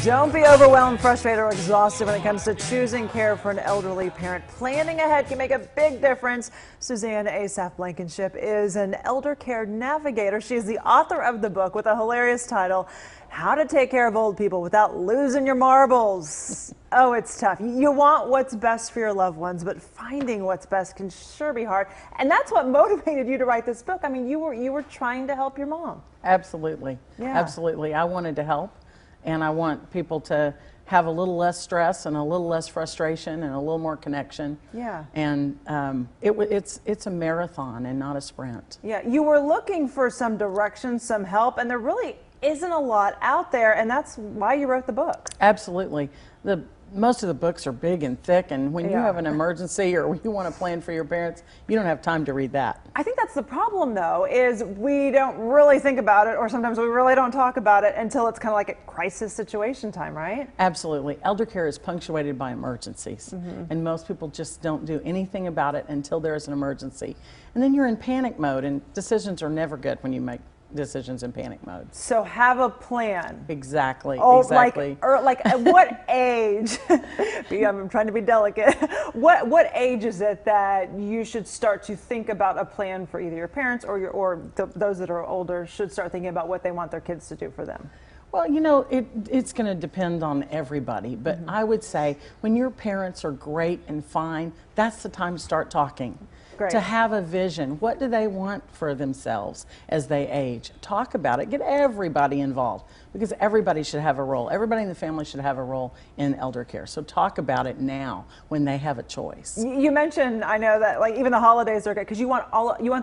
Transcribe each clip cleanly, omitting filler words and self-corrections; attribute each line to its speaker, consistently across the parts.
Speaker 1: Don't be overwhelmed, frustrated, or exhausted when it comes to choosing care for an elderly parent. Planning ahead can make a big difference. Suzanne Asaph Blankenship is an elder care navigator. She is the author of the book with a hilarious title, How to Take Care of Old People Without Losing Your Marbles. Oh, it's tough. You want what's best for your loved ones, but finding what's best can sure be hard. And that's what motivated you to write this book. I mean, you were trying to help your mom.
Speaker 2: Absolutely. Yeah. Absolutely. I wanted to help. And I want people to have a little less stress and a little less frustration and a little more connection.
Speaker 1: Yeah.
Speaker 2: And it's a marathon and not a sprint.
Speaker 1: Yeah, you were looking for some direction, some help, and there really isn't a lot out there, and that's why you wrote the book.
Speaker 2: Absolutely. Most of the books are big and thick, and when you have an emergency or you want to plan for your parents, you don't have time to read that.
Speaker 1: I think that's the problem, though, is we don't really think about it, or sometimes we really don't talk about it until it's kind of like a crisis situation time, right?
Speaker 2: Absolutely. Elder care is punctuated by emergencies, and most people just don't do anything about it until there's an emergency. And then you're in panic mode, and decisions are never good when you make decisions in panic mode.
Speaker 1: So have a plan.
Speaker 2: Exactly.
Speaker 1: Oh,
Speaker 2: exactly.
Speaker 1: Like at what age? I'm trying to be delicate. What age is it that you should start to think about a plan for either your parents or those that are older should start thinking about what they want their kids to do for them?
Speaker 2: Well, you know, it's going to depend on everybody, but I would say when your parents are great and fine, that's the time to start talking. Great. To have a vision. What do they want for themselves as they age? Talk about it. Get everybody involved, because everybody should have a role. Everybody in the family should have a role in elder care. So talk about it now when they have a choice.
Speaker 1: You mentioned, I know that like even the holidays are good because you want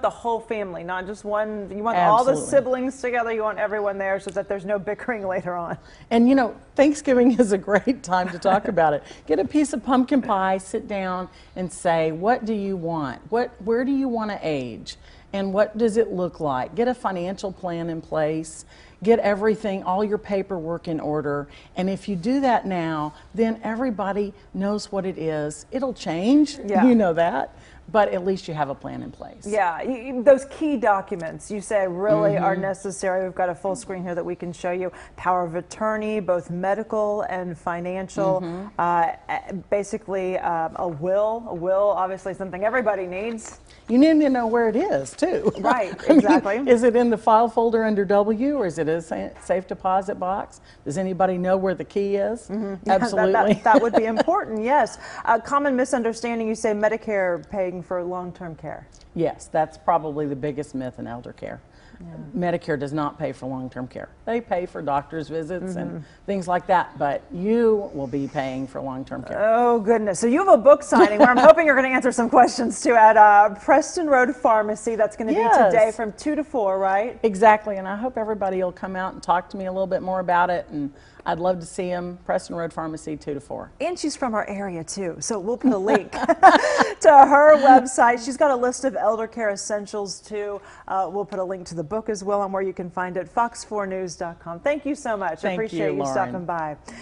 Speaker 1: the whole family, not just one. You want all the siblings together. You want everyone there so that there's no bickering later on.
Speaker 2: And you know, Thanksgiving is a great time to talk about it. Get a piece of pumpkin pie, sit down and say, what do you want? Where do you want to age? And what does it look like? Get a financial plan in place. Get everything, all your paperwork in order. And if you do that now, then everybody knows what it is. It'll change, you know that, but at least you have a plan in place.
Speaker 1: Yeah, those key documents you say really are necessary. We've got a full screen here that we can show you. Power of attorney, both medical and financial. Basically, a will. A will, obviously something everybody needs.
Speaker 2: You need to know where it is, too.
Speaker 1: Right, exactly.
Speaker 2: I mean, is it in the file folder under W, or is it a safe deposit box? Does anybody know where the key is? Absolutely.
Speaker 1: That would be important, yes. A common misunderstanding, you say Medicare paying for long-term care.
Speaker 2: Yes, that's probably the biggest myth in elder care. Medicare does not pay for long-term care. They pay for doctor's visits and things like that, but you will be paying for long-term care.
Speaker 1: Oh, goodness. So you have a book signing where I'm hoping you're going to answer some questions, too, at Preston Road Pharmacy. That's going to be today from 2 to 4, right?
Speaker 2: Exactly, and I hope everybody will come out and talk to me a little bit more about it, and I'd love to see them. Preston Road Pharmacy, 2 to 4.
Speaker 1: And she's from our area, too, so we'll put a link to her website. She's got a list of elder care essentials, too. We'll put a link to the book as well on where you can find it, fox4news.com. Thank you so much. I appreciate you stopping by.